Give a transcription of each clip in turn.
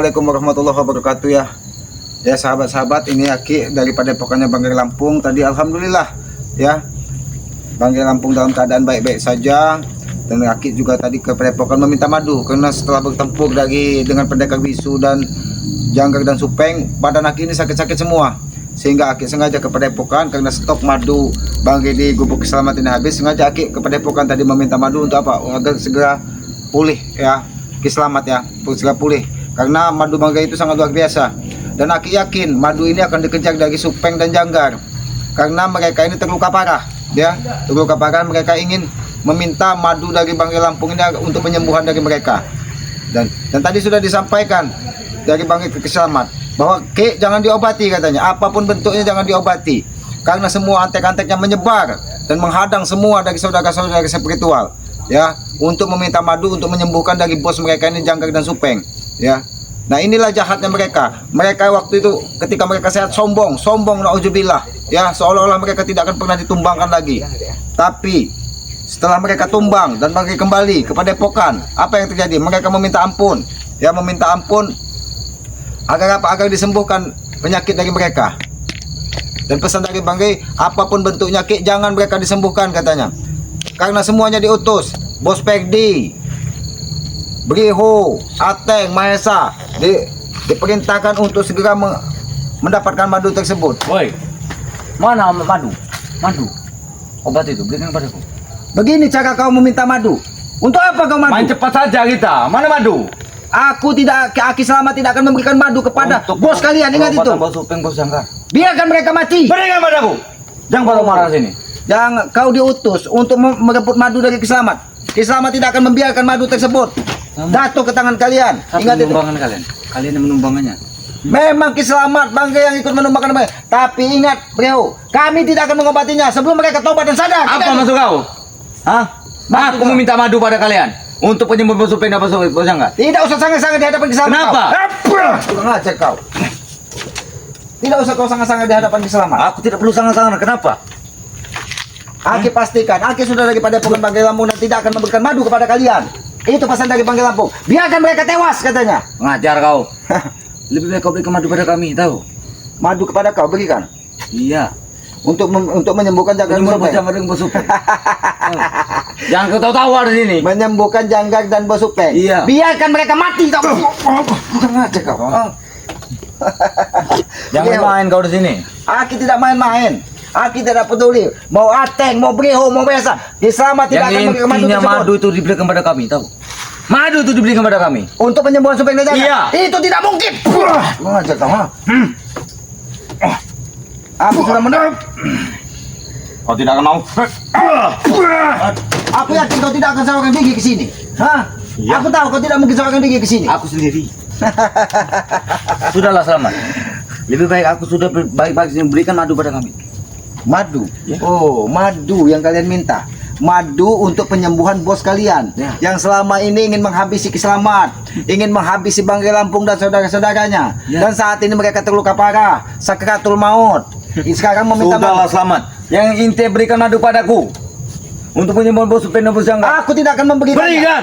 Assalamualaikum warahmatullahi wabarakatuh ya. Ya sahabat-sahabat, ini Aki dari Padepokannya Banggai Lampung. Tadi alhamdulillah ya, Banggai Lampung dalam keadaan baik-baik saja. Dan Aki juga tadi ke Padepokan meminta madu karena setelah bertempur dengan pendekar bisu dan janggar dan supeng, badan Aki ini sakit-sakit semua. Sehingga Aki sengaja ke Padepokan karena stok madu Banggai di Gubuk Keselamatan ini habis. Sengaja Aki ke Padepokan tadi meminta madu untuk apa? Agar segera pulih ya, Selamat ya, segera pulih. Karena madu Banggai itu sangat luar biasa. Dan Aki yakin madu ini akan dikejar dari supeng dan janggar. Karena mereka ini terluka parah ya, terluka parah. Mereka ingin meminta madu dari Banggai Lampung ini untuk penyembuhan dari mereka. Dan tadi sudah disampaikan dari Banggai ke Selamat bahwa jangan diobati katanya, apapun bentuknya jangan diobati. Karena semua antek-anteknya menyebar dan menghadang semua dari saudara-saudara spiritual ya, untuk meminta madu untuk menyembuhkan dari bos mereka ini janggar dan supeng ya. Nah inilah jahatnya mereka. Mereka waktu itu ketika mereka sehat sombong nauzubillah ya, seolah-olah mereka tidak akan pernah ditumbangkan lagi. Tapi setelah mereka tumbang dan mereka kembali ke Padepokan, apa yang terjadi? Mereka meminta ampun ya, meminta ampun agar apa? Agar disembuhkan penyakit dari mereka. Dan pesan dari Banggai, apapun bentuknya jangan mereka disembuhkan katanya. Karena semuanya diutus, Bos Pegdi, Briho, Ateng, Mahesa diperintahkan untuk segera mendapatkan madu tersebut. Woi, mana madu? Madu, obat itu berikan padaku. Begini cara kau meminta madu. Untuk apa kau madu? Main cepat saja kita. Mana madu? Aki Selamat tidak akan memberikan madu kepada bos kalian. Ingat itu. Bos supeng, bos jangkar. Biarkan mereka mati. Berikan padaku. Jangan pada marah sini. Jangan, kau diutus untuk merebut madu dari Selamat. Selamat tidak akan membiarkan madu tersebut jatuh ke tangan kalian. Ingat itu. Kalian yang menumbangannya. Memang Selamat Banggai yang ikut menumbangkan mereka. Tapi ingat, bro, kami tidak akan mengobatinya sebelum mereka tobat dan sadar. Apa maksud kau? Hah? Aku meminta madu pada kalian untuk penyembuh bos supeng dan bos jangkar. Tidak usah sangat-sangat di hadapan Selamat. Kenapa? Kurang ajar kau. Tidak usah kau sangat-sangat di hadapan Selamat. Aku tidak perlu sangat-sangat. Kenapa? Aki pastikan, Aki sudah dari Padepokan Banggai Lampung dan tidak akan memberikan madu kepada kalian. Itu pesan dari Banggai Lampung. Biarkan mereka tewas katanya. Ngajar kau. Lebih baik kau berikan madu pada kami, tahu? Madu kepada kau berikan. Iya. Untuk menyembuhkan janggar dan bos supeng. Jangan kau tahu di sini. Menyembuhkan janggar dan bos supeng. Iya. Biarkan mereka mati. Bukan aja kau. Jangan main kau di sini. Aki tidak main-main. Aki tidak peduli. Mau Ateng, mau Briho, mau Biasa. Selamat tidak akan memberikan madu tersebut. Madu itu diberikan pada kami, tahu? Madu itu diberikan pada kami. Untuk penyembuhan supeng dan janggar. Iya. Itu tidak mungkin. Bukan aja kau. Aku sudah menurut. Kau tidak akan mau. Aku yakin kau tidak akan sawarkan gigi ke sini. Hah? Iya. Aku tahu kau tidak mungkin sawarkan gigi ke sini. Aku sendiri. Sudahlah Selamat. Lebih baik aku sudah baik-baik berikan madu pada kami. Madu. Ya. Oh, madu yang kalian minta. Madu untuk penyembuhan bos kalian Ya. yang selama ini ingin menghabisi Selamat, ingin menghabisi Banggai Lampung dan saudara-saudaranya. Ya. Dan saat ini mereka terluka parah, sakratul maut. Sekarang meminta Sudahlah madu. Selamat. Yang inti berikan madu padaku untuk penyembuhan bos supeng dan bos jangkar. Aku tidak akan memberikan. Berikan.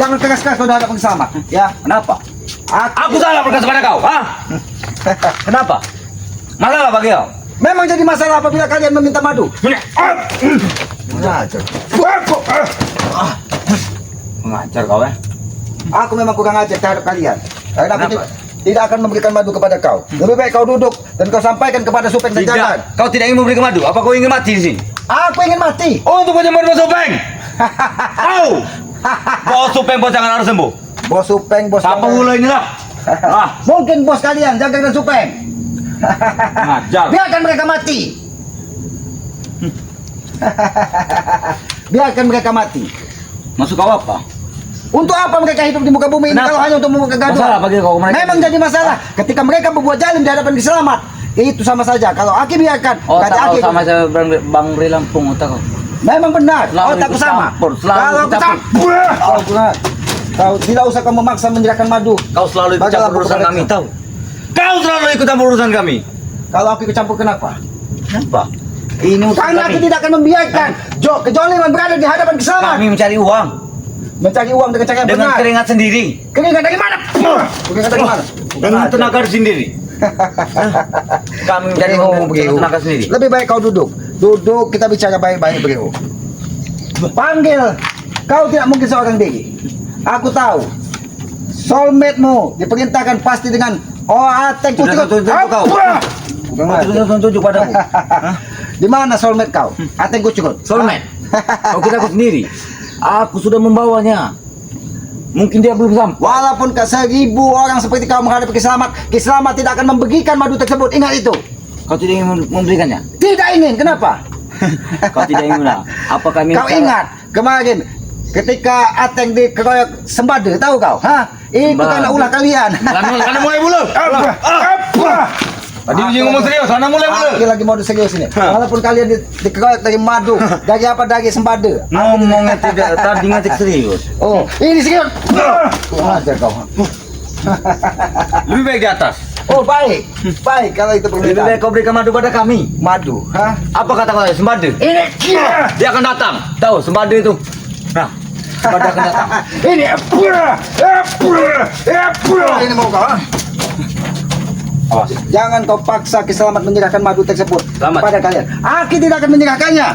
Jangan keras-keras kau hadapan Selamat. Ya. Kenapa? Aku Aku salah berkas pada kau. Hah? Kenapa? Masalah bagi kau. memang jadi masalah apabila kalian meminta madu. Mengajar kau ya. Aku memang kurang ajar terhadap kalian. Karena aku Kenapa? tidak akan memberikan madu kepada kau. Lebih baik kau duduk dan kau sampaikan kepada supeng dan jangkar. Tidak. Kau tidak ingin memberikan madu. Apa kau ingin mati di sini? Aku ingin mati. Oh, untuk penyembuhan bos supeng. Tahu? Bos supeng bos jangkar harus sembuh. Bos supeng, bos Siapa jangkar. ulah inilah? Ah, Mungkin bos kalian jangkar dan supeng. ngajar. Biarkan mereka mati. Biarkan mereka mati. Masuk kau apa? Untuk apa mereka hidup di muka bumi ini Kenapa? kalau hanya untuk membuka Masalah kegaduhan? bagi kau mereka. Memang jadi masalah ketika mereka berbuat zalim di hadapan Selamat. Itu sama saja. Kalau Aki biarkan, Oh, berarti tak Aki kau sama saya Bang Ri Lampung otak kau. memang benar. Selalu Otakku ikut sama. campur, selalu Kalau ikut aku campur. kau tidak usah kau memaksa menyerahkan madu. Kau selalu ikut Bagi campur lampu urusan kepada kami, kita. tahu? Kau selalu ikut campur urusan kami. Kalau aku ikut campur kenapa? Kenapa? Ini urusan Karena aku kami. tidak akan membiarkan kejoliman berada di hadapan Selamat. Kami mencari uang. mencari uang dengan cara yang Dengan benar. keringat sendiri. Keringat dari mana? Keringat dari mana? Dengan tenaga sendiri. Kami mencari uang dengan tenaga sendiri. Lebih baik kau duduk. Duduk, kita bicara baik-baik, Bro. Panggil. Kau tidak mungkin seorang diri. Aku tahu. Soulmate-mu diperintahkan pasti dengan Ateng Sudah Kucukut. tunjuk kau. Bukan Sudah tunjuk padamu. Di mana soulmate kau? Ateng Kucukut. Soulmate. Kau kira aku sendiri. Aku sudah membawanya. Mungkin dia belum sampai. Walaupun ke 1000 orang seperti kau menghadapi Kiselamat tidak akan membagikan madu tersebut. Ingat itu. Kau tidak ingin memberikannya? Tidak ingin. Kenapa? Kau tidak ingin lah. Apa kami? Kau ingat kemarin ketika Ateng dikeroyok Sembada, tahu kau? Itu Sembada. karena ulah kalian. Karena mulai dulu. Tadi dia ngomong serius, sana mulai Lagi lagi mode serius ini. Walaupun kalian dikeroyok dari madu, dari apa, dari Sembada. Ngomongnya tidak, tadi ngatik serius. Oh, ini serius. Kurang ajar kau. Lebih baik di atas. Oh, baik. Baik kalau itu Lebih baik permintaan. kau berikan madu pada kami. Madu, Apa kata kau? Sembada. Ini Dia akan datang. Tahu Sembada itu. Nah, Sembada akan datang. ini ini mau kau. Awas. Jangan kau paksa Kiselamat menyerahkan madu tersebut Selamat. kepada kalian. Aki tidak akan menyerahkannya.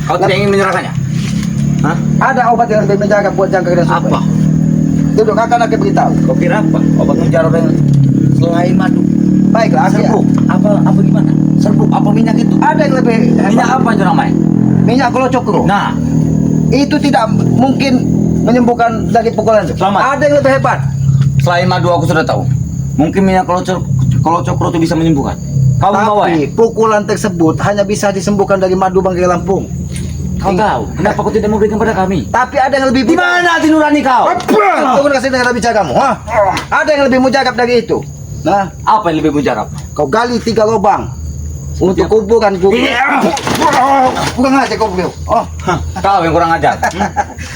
Kau tidak ingin menyerahkannya? Hah? Ada obat yang lebih menjaga buat jangka dan supaya. Apa? Duduk, akan Aki beritahu. Kau kira apa? Obat mujarab yang selain madu. Baiklah, Aki. Serbuk. Apa gimana? Serbuk apa minyak itu? Ada yang lebih Minyak apa itu namanya? minyak kolocokro. Nah, Itu tidak mungkin menyembuhkan dari pukulan. Selamat. Ada yang lebih hebat. selain madu aku sudah tahu. Mungkin minyak kalau cokro itu bisa menyembuhkan. Kau membawa ya? Tapi pukulan tersebut hanya bisa disembuhkan dari madu Bangkai Lampung. Kau tahu? Kenapa kau tidak memberikan pada kami? Tapi ada yang lebih Di mana hati nurani kau? Tunggu kasih dengan bicaramu. Ada yang lebih mujarab dari itu. Nah, Apa yang lebih mujarab? kau gali 3 lubang untuk kuburan kubur. Kurang aja kau beliau. Oh, Kau yang kurang ajar.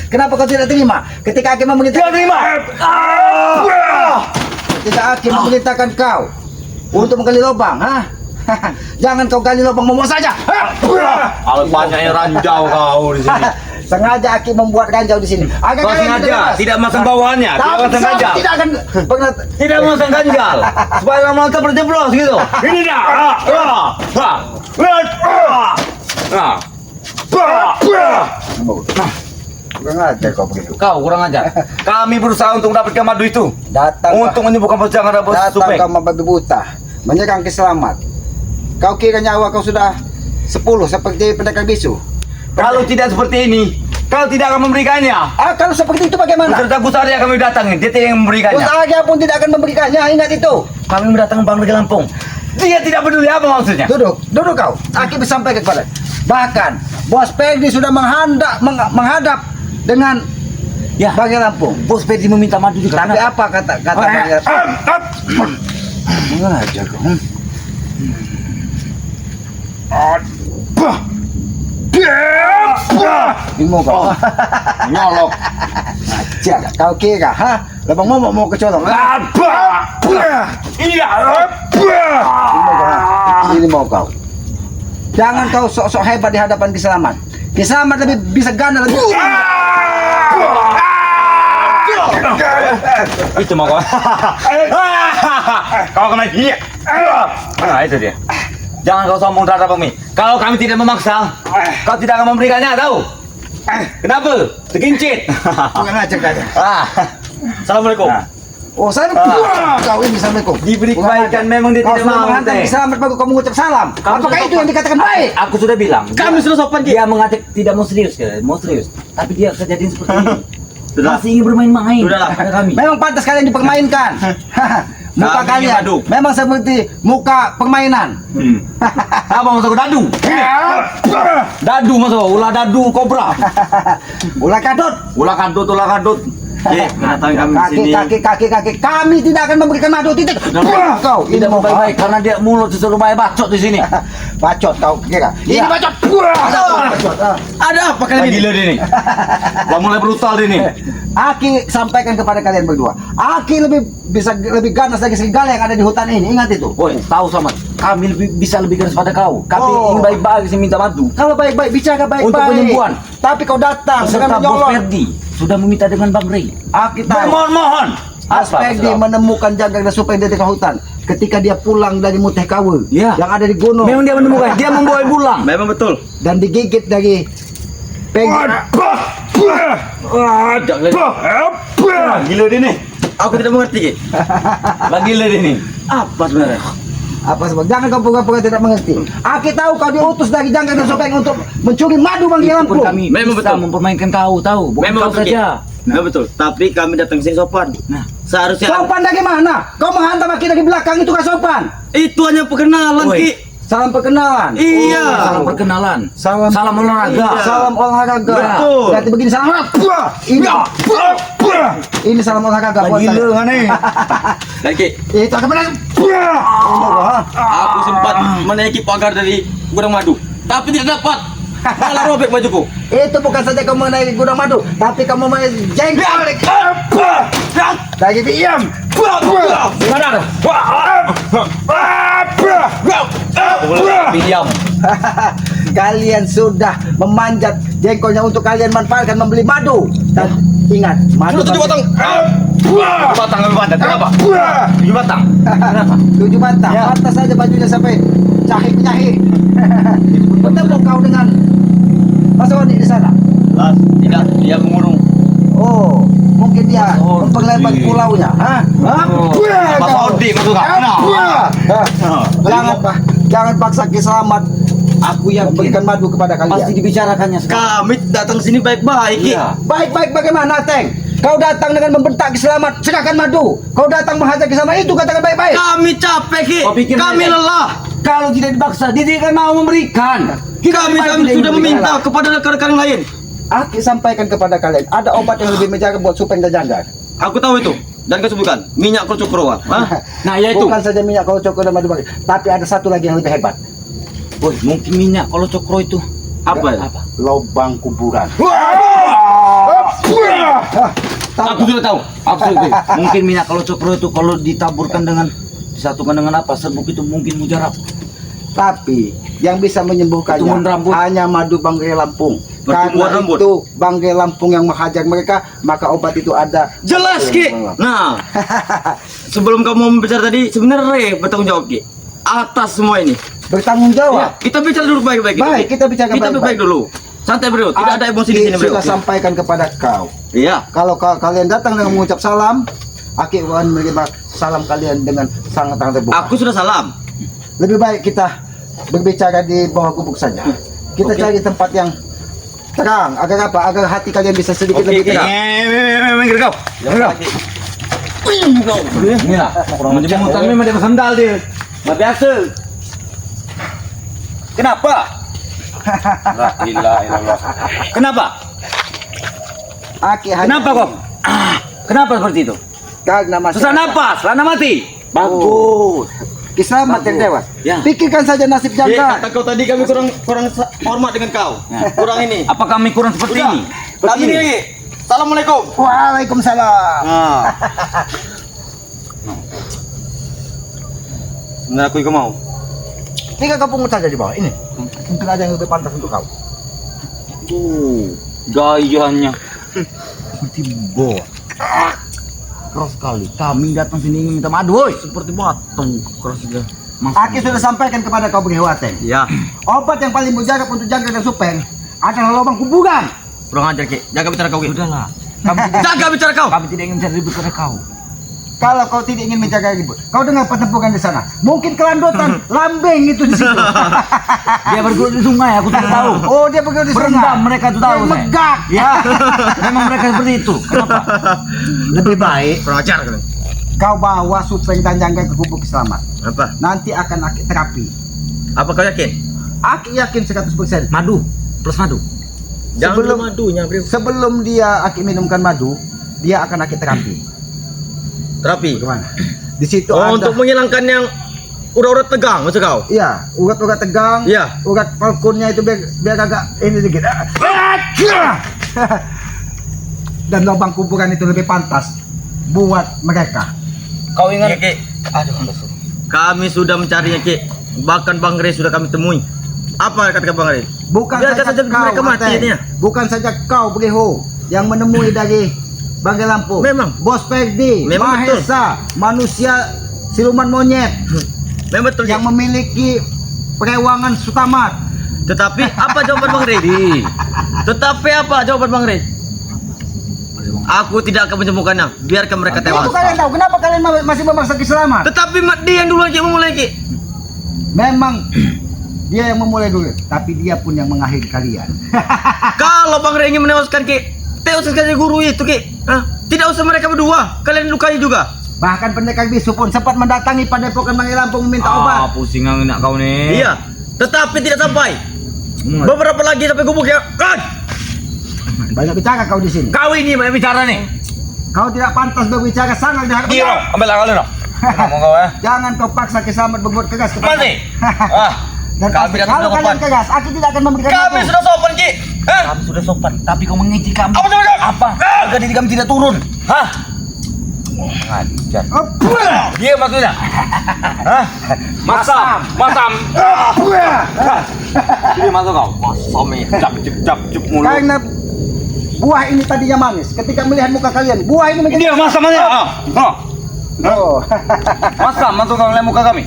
kenapa kau tidak terima? Ketika Hakim memerintahkan Ketika Hakim memerintahkan kau untuk menggali lubang, Jangan kau gali lubang momok saja. Kalau banyaknya ranjau kau di sini. Sengaja Hakim membuat ranjau di sini. Agar Kau kalian sengaja tidak masang bawahannya, tidak Tapi masang saya ganjal. tidak akan pernah. Tidak masang ganjal. Supaya lama terjeblos gitu. Ini dah. Kurang ajar kau begitu. Kau kurang ajar. Kami berusaha untuk mendapatkan madu itu. Datang Untuk menyembuhkan perjalanan bos datang Supeng. kau membabi buta, menyerang Kiselamat. Kau kira nyawa kau sudah 10 seperti pendekar bisu. Kalau tidak seperti ini, kau tidak akan memberikannya. Kalau seperti itu bagaimana? Beserta Gusari yang kami datangin, dia tidak yang memberikannya. Usaha pun tidak akan memberikannya, ingat itu. Kami mendatangkan Bang dari Lampung. Dia tidak peduli apa maksudnya. Duduk kau. Aki bersampaikan kepada. Bahkan Bos Perdi sudah menghadap dengan Ya, Bangkai Lampung. Bos Perdi meminta madu juga. Tapi apa kata Bangkai Lampung? Mengajar kau. Bingung kau. Nyolok. Ajar. Kau kira, Labang mau kecolong. Ini mau kau. Jangan kau sok-sok hebat di hadapan Kiselamat. Kiselamat lebih bisa ganda lebih. Itu mau kau. Kau akan main. Nah, itu dia. Jangan kau sombong terhadap kami. Kalau kami tidak memaksa, kau tidak akan memberikannya, tahu? Kenapa? Terkincit. Kurang ajar kau. Assalamualaikum. Oh, saya kau ini Assalamualaikum. Diberi kebaikan memang dia Kau tidak sudah mau. menghantam Teh. Kiselamat baru kau mengucap salam. Kamu Apakah sudah itu yang dikatakan baik? Aku sudah bilang. Kami sudah sopan, Ki. Dia mengajak tidak mau serius, mau serius. Tapi dia kejadian seperti ini. Masih ingin bermain-main. Sudahlah. Pada kami. Memang pantas kalian dipermainkan. Muka Kami kalian madu. memang seperti muka permainan. Apa masuk ke dadu? Dadu masuk, ulah dadu kobra. Ulah kadut. Ulah kadut. Mendatangi kami di sini. Kaki. Kami tidak akan memberikan madu titik. Kau Tidak mau baik-baik karena dia mulut disuruh baik bacot di sini. Bacot kau kira. Ini Iya. bacot. Bacot. Ada apa kalian ini? Gila dia nih. Udah mulai brutal dia nih. Aki sampaikan kepada kalian berdua. Aki lebih ganas dari serigala yang ada di hutan ini. Ingat itu. Woi, tahu sama kami bisa lebih keras pada kau. Kami Oh. ingin baik-baik sih minta madu. Kalau baik-baik bicara baik-baik. Untuk penyembuhan. Tapi kau datang dengan Beserta Bos menyolong. Perdi. sudah meminta dengan Bang Rey. Aki tahu. Mohon. Aspek dia menemukan jangkar dan supeng dari hutan. Ketika dia pulang dari Mutehkawe Ya. yang ada di gunung. Memang dia menemukan, dia membawa pulang. Memang betul. Dan digigit dari pengen. Gila dia nih. Aku tidak mengerti, Ki. Lagi gila dia nih. Apa sebenarnya? Apa sebab? Jangan kau pura-pura tidak mengerti. Aki tahu kau diutus dari jangkar dan supeng untuk mencuri madu Bang Pun Lampung. kami Memang bisa betul. mempermainkan kau, tahu. Bukan Memang kau betul, Ki. saja. Memang betul. Tapi kami datang sini sopan. Nah. Seharusnya Sopan dari mana? Kau menghantam Aki dari belakang itu kan sopan. itu hanya perkenalan, Woi. Ki. Salam perkenalan. Iya. Salam perkenalan. Salam olahraga. Iya. Salam olahraga. Betul. Berarti begini salam olahraga. Ini salam olahraga buat Lagi saya. gila nih. Dan Ki, Itu akan benar. aku sempat menaiki pagar dari gudang madu, tapi tidak dapat. Malah robek bajuku. Itu bukan saja kamu menaiki gudang madu, tapi kamu main jengkol. Lagi diam. Sadar. Diam. Kalian sudah memanjat jengkolnya untuk kalian manfaatkan membeli madu. Dan ingat, madu 7 batang. 7 batang kami bantet. Kenapa? 7 batang. Kenapa? 7 batang. Ya. Pantas saja bajunya sampai cahik-nyahik. Bertemu kau dengan Mas Odi di sana. Tidak, dia mengurung. Oh, mungkin dia Mas Odi. memperlebar pulaunya. Hah? Mas Odi maksud kau? Jangan paksa Kiselamat. Aku yang memberikan madu kepada Pasti kalian. dibicarakannya sekarang. Kami datang sini baik-baik, Ki. Iya. Baik-baik bagaimana, Teng? Kau datang dengan membentak Kiselamat, serahkan madu. Kau datang menghajar Kiselamat, itu katakan baik-baik. Kami capek, Ki. Kau pikir Kami mereka- lelah. Kalau tidak dipaksa, dia tidak akan mau memberikan. Kami sudah meminta kepada rekan-rekan lain. Aki sampaikan kepada kalian, ada obat yang lebih menjaga buat supeng dan janggar. Aku tahu itu. Dan kau sebutkan minyak krocokroa. Nah, ya itu. Bukan saja minyak kalau cokro dan madu bagi, tapi ada satu lagi yang lebih hebat. Woi, mungkin minyak kalau cokro itu. Apa? Apa? Lobang kuburan. Aku sudah tahu. Aku sudah tahu. Mungkin minyak kalau cokro itu kalau ditaburkan dengan disatukan dengan apa serbuk itu mungkin mujarab. Tapi yang bisa menyembuhkannya Pertumbuhan rambut. hanya madu Banggai Lampung. Pertumbuhan Karena rambut. itu Banggai Lampung yang menghajar mereka, maka obat itu ada. Jelas, Ki. Nah, sebelum kamu membicara tadi, sebenarnya bertanggung jawab, Ki. Atas semua ini. Bertanggung Ya, jawab. kita bicara dulu baik-baik. Ki. Baik, kita bicara Kita baik-baik. baik dulu. Santai, Bro. Tidak ada emosi di sini, Aki Bro. sudah sampaikan kepada kau. Iya. Kalau kalian datang dengan mengucap salam, Aki akan menerima salam kalian dengan sangat terbuka. Aku sudah salam. Lebih baik kita berbicara di bawah gubuk saja. Kita Oke. cari tempat yang terang agar apa? Agar hati kalian bisa sedikit Oke, lebih Ki. tenang. Minggir kau. Ini lah. Orang macam mutan memang dia bersandal dia. Nggak biasa. Kenapa? Kenapa? Aki hanya Kenapa kok? Kenapa seperti itu? karena masih Susah napas, lana mati. bagus. Kisah materi dewa. Ya. Pikirkan saja nasib Ki, jangka. kata kau tadi kami kurang hormat dengan kau. Kurang ini. Apa kami kurang seperti Sudah. ini? Kami ini lagi. Assalamualaikum. Waalaikumsalam. Nah. Sebenarnya aku juga mau. Tinggal kau pungut saja di bawah ini. Mungkin ada yang lebih pantas untuk kau. Gayanya seperti boa. Keras sekali. Kami datang sini ingin minta madu, woi. Seperti batang keras juga. Aki sudah sampaikan kepada kau Begiwaten. Iya. Obat yang paling mujarab untuk jangka dan supeng adalah lubang kuburan. Kurang ajar, Ki. Jaga bicara kau, Ki. Sudahlah. Kami, Jaga bicara kau. kami tidak ingin mencari ribut pada kau. Kalau kau tidak ingin menjaga ribut, kau dengar pertempuran di sana. Mungkin kelandotan lambeng itu di situ. Dia bergelut di sungai, aku tidak tahu. Oh, dia begitu di sana. Berendam mereka itu tahu. Dia saya. megah. Ya, memang mereka seperti itu. Kenapa? Lebih baik Kurang ajar kalian. kau bawa supeng dan jangka ke gubuk selamat. Apa? Nanti akan Aki terapi. Apa kau yakin? Aki yakin 100%. Madu plus madu. Jangan Sebelum- dulu madunya, Bro. Sebelum dia Aki minumkan madu, dia akan Aki terapi. Terapi. Kemana? Di situ Oh, ada. untuk menghilangkan yang urat-urat tegang, maksud kau? Iya, urat-urat tegang. Iya. Urat kalkunnya itu biar agak ini dikit. Dan lubang kuburan itu lebih pantas buat mereka. Kau ingat? Ki. Aduh, Kami sudah mencarinya, Ki. Bahkan Bang Rey sudah kami temui. Apa kata Bang Rey? Bukan Biarkan saja saja kau, mereka mati Ateng. ini ya. Bukan saja kau Begiho, yang menemui dari Banggai Lampung. Memang. Bos Pegdi, Memang betul. Mahesa, manusia siluman monyet Memang betul. yang memiliki perewangan Sutamat. Tetapi apa jawaban Bang Rey? Tetapi apa jawaban Bang Rey? Aku tidak akan menemukannya. Biarkan mereka tewas. Itu kalian tahu kenapa kalian masih memaksa Selamat? Tetapi dia yang duluan Ki memulai Ki. Memang dia yang memulai dulu, tapi dia pun yang mengakhiri kalian. Kalau Bang Rey ingin menewaskan Ki, tewaskan saja guru itu Ki. Hah? Tidak usah mereka berdua. Kalian lukai juga. Bahkan pendekar bisu pun sempat mendatangi padepokan Banggai Lampung meminta obat. pusing nak kau ni. Iya. Tetapi tidak sampai. Beberapa lagi sampai gubuk ya. Kan? Banyak bicara kau di sini. Kau ini banyak bicara nih. Kau tidak pantas berbicara sangat di hadapan Iya, kau. ambil akal dulu. Ngomong kau ya. Jangan kau paksa Selamat berbuat keras kepada. Mati. Ah, Dan kami datang kalau sudah kalian sopan. keras, aku tidak akan memberikan Kami itu. sudah sopan Ki. Hah? Kami sudah sopan, tapi kau mengejek kami. Apa coba? Apa? Harga diri kami tidak turun. Hah? Ngajar. Apa? Dia maksudnya. Hah? Masam. Dia masuk kau. Masam ini. Cap mulu. Karena buah ini tadinya manis. Ketika melihat muka kalian, buah ini menjadi Dia masam aja. oh. Masam masuk kau lihat muka kami.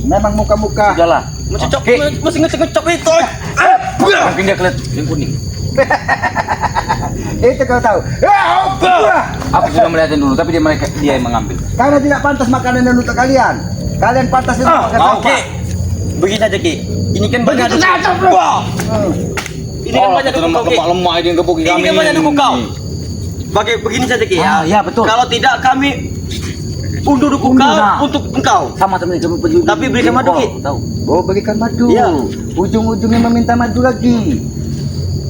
Memang muka-muka. Udahlah. Mencocok, Ki. masih ngecek-ngecek itu. Mungkin dia kelet yang kuning. Itu kau tahu. Aku sudah melihatin dulu, tapi dia yang mengambil. Karena tidak pantas makanan dan untuk kalian. Kalian pantas itu makan mau, apa? Ki. Begini saja Ki. Ini kan banyak Begitu saja, bro. Ini kan banyak dukung kau Ki. lemah dia gebuk Ini kan banyak dukung kau. Begini saja Ki. Ya betul. Kalau tidak kami undur dukung kau untuk engkau. Sama teman kami pergi. Tapi berikan madu Ki. Tahu. Oh, berikan madu. Iya. Ujung-ujungnya meminta madu lagi.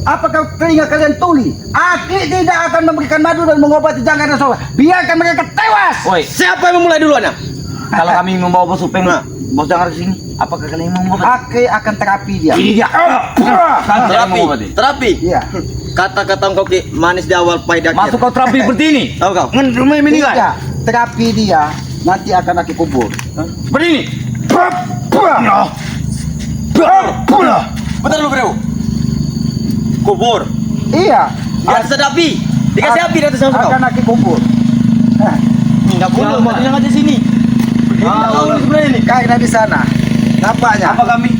Apakah telinga kalian tuli? Aki tidak akan memberikan madu dan mengobati jangka dan soal. Biarkan mereka tewas. Woi, Siapa yang memulai duluan? kalau kami membawa bos Upeng, bos jangan ke sini. Apakah kalian mau ngobat? Aki akan terapi dia. Ini dia. Terapi. Iya. Kata-kata engkau Ki, manis di awal, pahit di akhir. Masuk kau terapi seperti ini. Tahu kau? Menurut meninggal. Tidak. Terapi dia nanti akan Aki kubur. Seperti ini. Betul lu bro. Kubur. Iya. Di atas ada api. Dikasih api di atas sama kau. Akan Aki kubur. Enggak boleh, Sama. jangan di sini. Tahu sebenarnya ini. Karena di sana nampaknya Apa kami?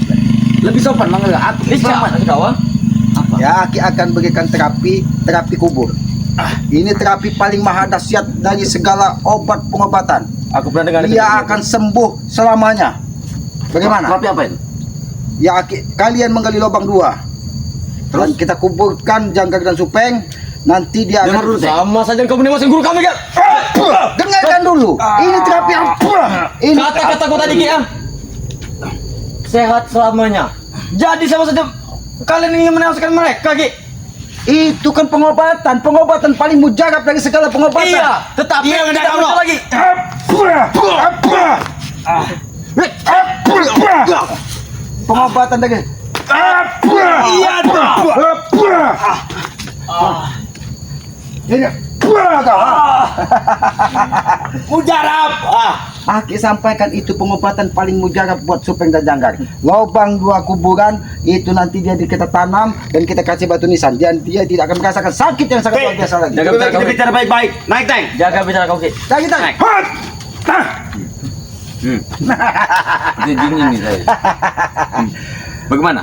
Lebih sopan manggil aku. Ini siapa kau? Apa? ya Aki akan berikan terapi kubur. Ini terapi paling maha dahsyat dari segala obat pengobatan. Aku pernah dengar. Dia akan sembuh selamanya. Bagaimana? Terapi apa itu? Ya Aki, kalian menggali lubang 2. Dan kita kuburkan Jangkar dan Supeng. Nanti dia Dengar akan dulu, Teh. Sama saja kau menewasin guru kami kan. dengarkan dulu. Ini terapi yang ini Kata-kata kau tadi Ki. Sehat selamanya. Jadi sama saja kalian ingin menewaskan mereka Ki. itu kan pengobatan paling mujarab dari segala pengobatan. Iya, tetapi yang tidak perlu lagi. Pengobatan dari Iya tuh. ini Mujarab. Aki sampaikan itu pengobatan paling mujarab buat Supeng dan Jangkar. Lubang 2 kuburan itu nanti dia kita tanam dan kita kasih batu nisan dan dia tidak akan merasakan sakit yang sangat luar biasa lagi. Jaga bicara kau. bicara baik-baik. Naik tank. Jaga bicara kau, Ki. Lagi tak? Naik. Itu dingin nih saya. Bagaimana?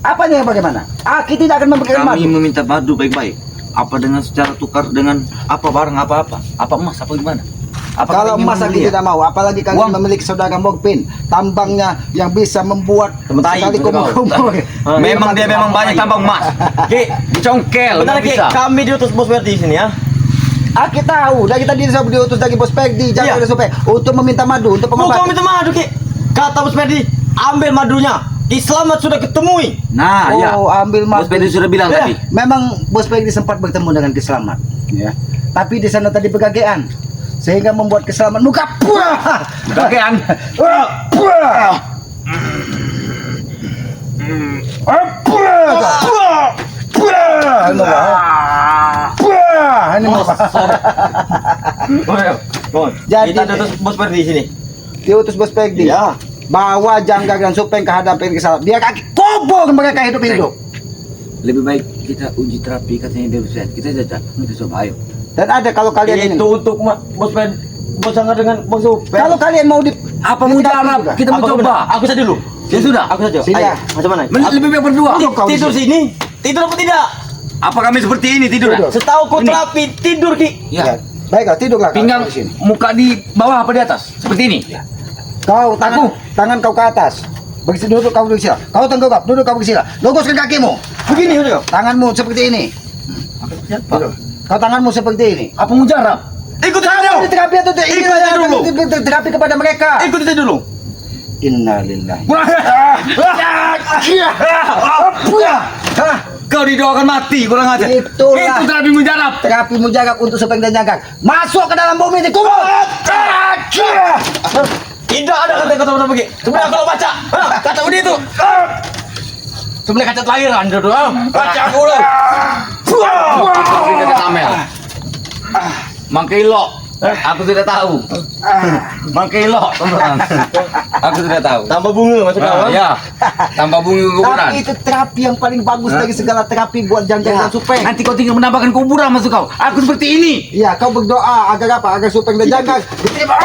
Apanya yang bagaimana? Aki tidak akan memberikan Kami madu. meminta madu baik-baik. Apa dengan secara tukar dengan apa barang apa-apa? Apa emas apa gimana? Apa Kalau kalian emas ingin Aki membeli? tidak mau, apalagi kalian Uang. memiliki saudara Mogpin, tambangnya yang bisa membuat Tai, sekali betul kau. kumur-kumur. Memang dia memang banyak tambang emas. Ki, congkel, Benar nggak Ki, bisa. kami diutus Bos Werdi di sini ya. Aki tahu, dari tadi saya diutus dari Bos Pegdi, Jangkar Iya. dan Supeng untuk meminta madu untuk Bukan pengobatan. minta madu Ki. Kata Bos Werdi, ambil madunya. Ki Selamat sudah ketemui. Nah, ya. Oh, ambil Bos madu. Pedi sudah bilang Ya, tadi. memang Bos Pegdi sempat bertemu dengan Keselamat, ya. Tapi di sana tadi bergagean, sehingga membuat Keselamat muka puah. Kakean. Ini Jadi Kita diutus Bos Werdi di sini. diutus Bos Pegdi. Iya. Bawa Jangkar dan Supeng ke hadapan Keselamat. Biar kaki kubur mereka hidup-hidup. Lebih baik kita uji terapi katanya dia Ustaz. Kita jajak, kita coba ayo. Dan ada kalau kalian ini. Itu untuk bos Angga dengan bos Supeng. Kalau kalian mau di Apa mujarab? Kita mau coba. Aku saja dulu. Ya sudah. Aku saja. Sini. Ayo, macam mana? Lebih baik berdua. Duduk kau di Tidur sini. Tidur apa tidak? Apa kami seperti ini tidur? Tidur. Setahu kau Ini. terapi tidur Ki. Ya. Baiklah, tidurlah kau Pinggang di sini. muka di bawah apa di atas? Seperti ini. Kau tangan kau ke atas. Begitu duduk kau di sini. Kau tenggak, duduk kau di sini. Luruskan kakimu. Begini saja. Tanganmu seperti ini. Duduk. Kau tanganmu seperti ini. Apa mujarab? Ikuti Kamu saja. di terapi itu ini Ikut aja dulu. terapi kepada mereka. Ikuti saja dulu. Innalillahi. Kau didoakan mati, kurang ajar. Itulah. Itu terapi mujarab. Terapi mujarab untuk supeng dan jangkar. Masuk ke dalam bumi ini. Kubur. Tidak ada kata-kata mana begini. Sebenarnya kalau baca, kata begitu. Sebenarnya kaca lahiran itu doang. Baca aku lah. Kita tamel. Mangkilo. Aku tidak tahu. Mangkilo. Aku tidak tahu. Tambah bunga masuk kau. Ya. Tambah bunga kuburan. Tapi itu terapi yang paling bagus dari segala terapi buat jangkar dan supeng. Nanti kau tinggal menambahkan kuburan masuk kau. Aku seperti ini. Iya, kau berdoa agar apa? Agar supeng dan jangkar diterima.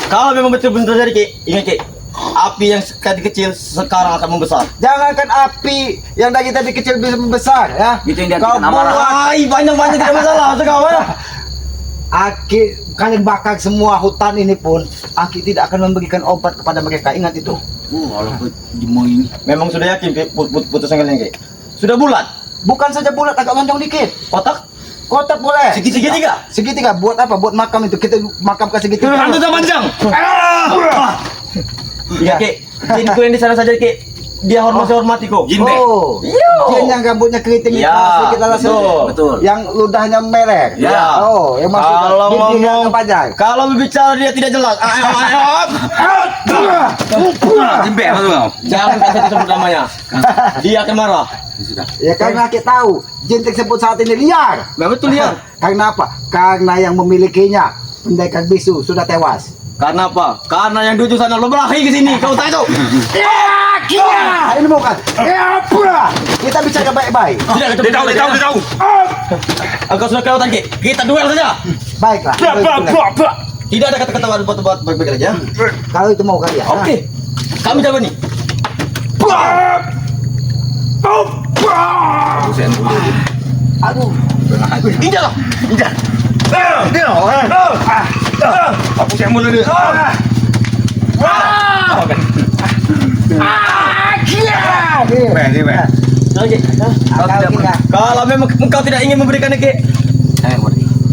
Kalau memang betul-betul dari Ki, ingat Ki. Api yang tadi kecil sekarang akan membesar. Jangankan api yang dari tadi kecil bisa membesar, ya. Itu yang Kau diartikan amarah. Wah, banyak-banyak tidak masalah. Masuk kau ya. Aki, kalian bakar semua hutan ini pun, Aki tidak akan memberikan obat kepada mereka. Ingat itu. Kalau jemo ini. Memang sudah yakin Ki, putusan kalian Ki. Sudah bulat. Bukan saja bulat, agak lonjong dikit. Kotak Kotak boleh. segitiga. Segitiga buat apa? Buat makam itu. Kita makamkan segitiga. Rambut panjang. Iya Ki. Jinku yang di sana saja Ki. Dia hormati kok. Jin be. Oh, jin yang rambutnya keriting Ya, sedikit alas betul. yang ludahnya merah. Ya. Oh, yang masuk Kalau bibirnya ngomong, kepanjang. kalau berbicara dia tidak jelas. Jin be masuk kau. Jangan kasih disebut namanya. Dia akan marah. Sudah. Ya karena kita tahu jin tersebut saat ini liar. Memang betul ya. Karena apa? Karena yang memilikinya pendekar bisu sudah tewas. Karena apa? Karena yang di ujung sana lo berakhir ke sini. Kau tahu itu? Ya, ini bukan. Ya, apa? Kita bicara baik-baik. Tidak, Dia tahu. Engkau sudah kelewatan Ki. Kita duel saja. Baiklah. Tidak ada kata-kata buat baik-baik aja. Kalau itu mau kalian. Oke. Kami coba nih. Busen dulu. Aduh. Injak lah. Injak. Apa saya mulu dia? Be. Lagi. Kalau memang engkau tidak ingin memberikan Ki,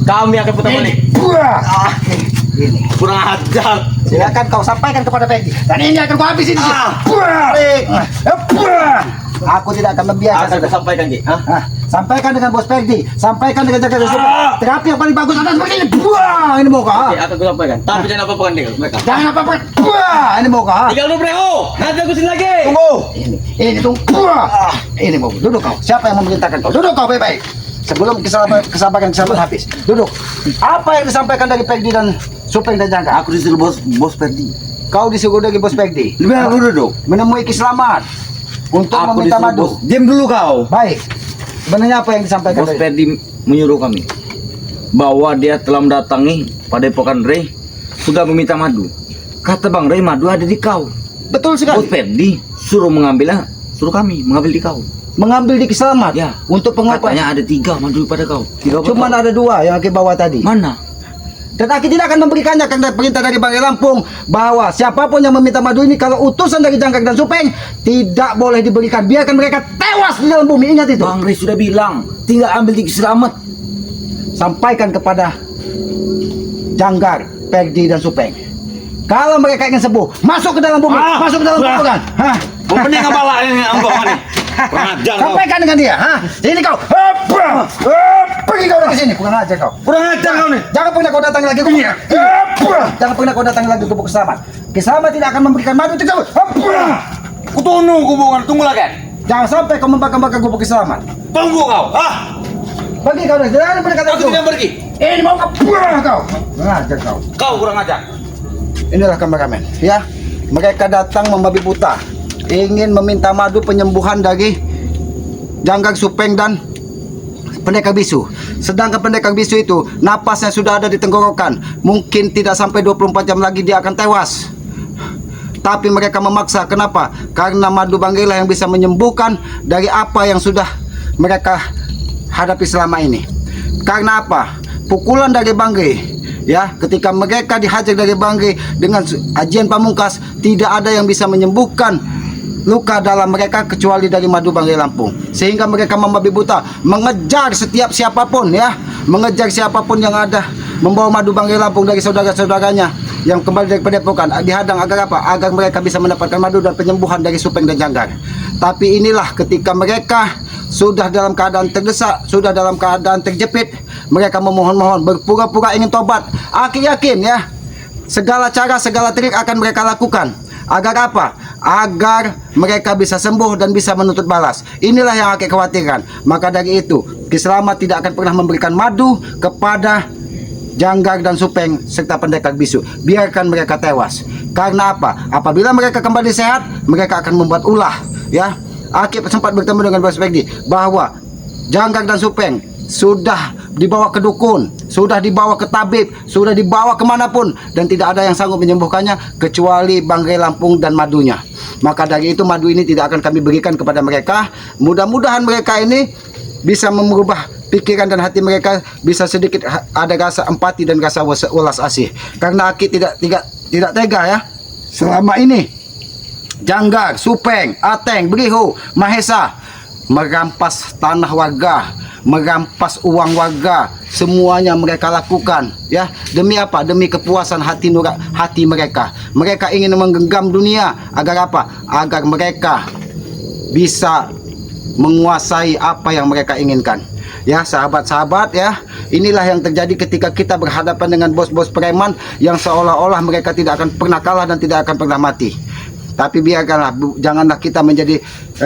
kami akan putar balik. Ini. Kurang ajar. Silakan kau sampaikan kepada Peggy. Dan ini akan kau habisin di sini. Aku tidak akan membiarkan. Akan sampaikan Ki. Sampaikan dengan bos Peggy. Sampaikan dengan jaga super. Terapi yang paling bagus adalah seperti ini. Ini mau kau. Oke, akan sampaikan. Tapi jangan apa-apa dia mereka. Jangan apa-apa. Ini mau kau. Tinggal dulu Breo. Nanti aku sini lagi. Tunggu. Ini tunggu. Ini mau duduk kau. Siapa yang memerintahkan kau? Duduk kau baik-baik. Sebelum kesabaran habis. Duduk. Apa yang disampaikan dari Peggy dan Supeng dan Jangka? Aku disuruh bos Perdi. Kau disuruh dari bos Peggy Lebih aku duduk. menemui Kiselamat untuk Aku meminta disuruh madu. bos. Diam dulu kau. Baik. Sebenarnya apa yang disampaikan Bos dari Perdi menyuruh kami bahwa dia telah mendatangi Padepokan Rey sudah meminta madu. Kata Bang Rey madu ada di kau. Betul Bos sekali. Perdi suruh mengambilnya, suruh kami mengambil di kau. Mengambil di Kiselamat Ya. untuk pengobatan. Katanya ada 3 madu pada kau. 3 Cuman ada 2 yang Aki bawa tadi. mana? Dan Aki tidak akan memberikannya karena perintah dari Bang Lampung bahwa siapapun yang meminta madu ini kalau utusan dari Jangkar dan Supeng tidak boleh diberikan. Biarkan mereka tewas di dalam bumi. Ingat itu. Bang Rey sudah bilang tinggal ambil di selamat. Sampaikan kepada Jangkar, Peggy dan Supeng. Kalau mereka ingin sembuh, masuk ke dalam bumi. Masuk ke dalam kuburan. Hah? Pening apa ini engkau ini? Kurang ajar kau. Sampaikan dengan dia. Hah? Ini kau. Pergi kau dari sini. Kurang ajar kau. Kurang ajar kau nih. Jangan pernah kau datang lagi ke bumi. Jangan pernah kau datang lagi ke bumi Kiselamat. Kiselamat tidak akan memberikan madu untuk kamu. Tunggu lagi. Jangan sampai kau membakar-bakar gubuk Kiselamat. Tunggu kau. Pergi kau dari sini. Jangan pernah kata Aku itu. tidak pergi. Ini mau kau. Kau. Kurang ajar kau. Kau kurang ajar. Inilah kameramen. Ya. Mereka datang membabi buta. Ingin meminta madu penyembuhan dari Janggar, Supeng dan pendekar bisu. Sedangkan pendekar bisu itu napasnya sudah ada di tenggorokan. Mungkin tidak sampai 24 jam lagi dia akan tewas. Tapi mereka memaksa. Kenapa? Karena madu Banggela yang bisa menyembuhkan dari apa yang sudah mereka hadapi selama ini. Karena apa? Pukulan dari Bangge, ya, ketika mereka dihajar dari Bangge dengan ajian pamungkas, tidak ada yang bisa menyembuhkan luka dalam mereka kecuali dari madu Banggai Lampung. Sehingga mereka membabi buta mengejar setiap siapapun, ya, mengejar siapapun yang ada membawa madu Banggai Lampung dari saudara-saudaranya yang kembali dari Padepokan, dihadang agar apa? Agar mereka bisa mendapatkan madu dan penyembuhan dari Supeng dan Janggar. Tapi inilah ketika mereka sudah dalam keadaan terdesak, sudah dalam keadaan terjepit, mereka memohon-mohon, berpura-pura ingin tobat. Aki yakin, ya, segala cara, segala trik akan mereka lakukan. Agar apa? Agar mereka bisa sembuh dan bisa menuntut balas. Inilah yang Aki khawatirkan. Maka dari itu, Ki Selamat tidak akan pernah memberikan madu kepada Janggar dan Supeng serta pendekar bisu. Biarkan mereka tewas. Karena apa? Apabila mereka kembali sehat, mereka akan membuat ulah, ya. Aki sempat bertemu dengan Bos Peggy bahwa Janggar dan Supeng sudah dibawa ke dukun, sudah dibawa ke tabib, sudah dibawa kemanapun, dan tidak ada yang sanggup menyembuhkannya kecuali Banggai Lampung dan madunya. Maka dari itu madu ini tidak akan kami berikan kepada mereka. Mudah-mudahan mereka ini bisa merubah pikiran dan hati mereka, bisa sedikit ada rasa empati dan rasa welas asih. Karena Aki tidak tega, ya. Selama ini Janggar, Supeng, Ateng, Briho, Mahesa merampas tanah warga, merampas uang warga, semuanya mereka lakukan, ya. Demi apa? Demi kepuasan hati mereka. Mereka ingin menggenggam dunia agar apa? Agar mereka bisa menguasai apa yang mereka inginkan. Ya, sahabat-sahabat, ya, inilah yang terjadi ketika kita berhadapan dengan bos-bos preman yang seolah-olah mereka tidak akan pernah kalah dan tidak akan pernah mati. Tapi biarkanlah, janganlah kita menjadi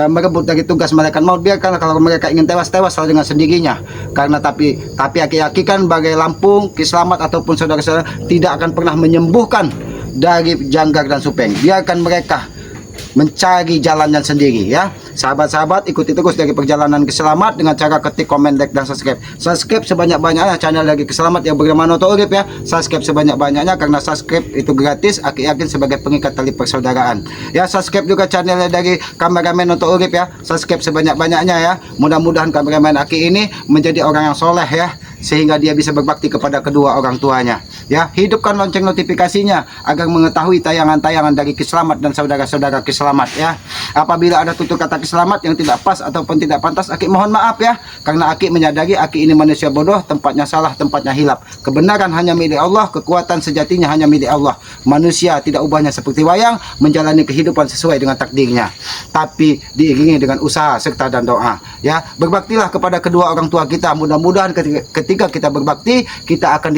merebut dari tugas malaikat maut. Biarkanlah kalau mereka ingin tewas dengan sendirinya. Karena tapi Aki yakin Banggai Lampung, Ki Selamat ataupun saudara-saudara tidak akan pernah menyembuhkan dari Janggar dan Supeng. Biarkan mereka mencari jalannya sendiri, ya. Sahabat-sahabat, ikuti terus dari perjalanan Ki Selamat dengan cara ketik, komen, like, dan subscribe. Subscribe sebanyak-banyaknya channel dari Ki Selamat yang bernama Noto Urip, ya. Subscribe sebanyak-banyaknya karena subscribe itu gratis. Aki yakin sebagai pengikat tali persaudaraan. Ya, subscribe juga channelnya dari kameramen Noto Urip, ya. Subscribe sebanyak-banyaknya, ya. Mudah-mudahan kameramen Aki ini menjadi orang yang soleh, ya, sehingga dia bisa berbakti kepada kedua orang tuanya, ya. Hidupkan lonceng notifikasinya agar mengetahui tayangan-tayangan dari Ki Selamat dan saudara-saudara Ki Selamat, ya. Apabila ada tutur kata Ki Selamat yang tidak pas ataupun tidak pantas, Aki mohon maaf, ya. Karena Aki menyadari Aki ini manusia bodoh, tempatnya salah, tempatnya hilap. Kebenaran hanya milik Allah, kekuatan sejatinya hanya milik Allah. Manusia tidak ubahnya seperti wayang, menjalani kehidupan sesuai dengan takdirnya, tapi diiringi dengan usaha serta dan doa, ya. Berbaktilah kepada kedua orang tua kita. Mudah-mudahan ketika kita berbakti, kita akan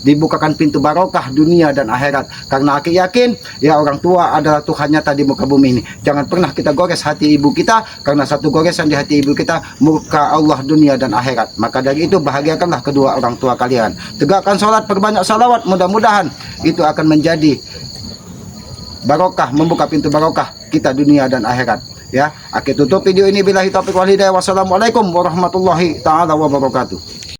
dibukakan pintu barokah dunia dan akhirat. Karena Aki yakin, ya, orang tua adalah Tuhan nyata di muka bumi ini. Jangan pernah kita gores hati ibu kita, karena satu goresan di hati ibu kita murka Allah dunia dan akhirat. Maka dari itu bahagiakanlah kedua orang tua kalian. Tegakkan sholat, perbanyak salawat. Mudah-mudahan itu akan menjadi barokah, membuka pintu barokah kita dunia dan akhirat, ya. Aki tutup video ini billahi taufiq wal hidayah. Wassalamualaikum warahmatullahi taala wabarakatuh.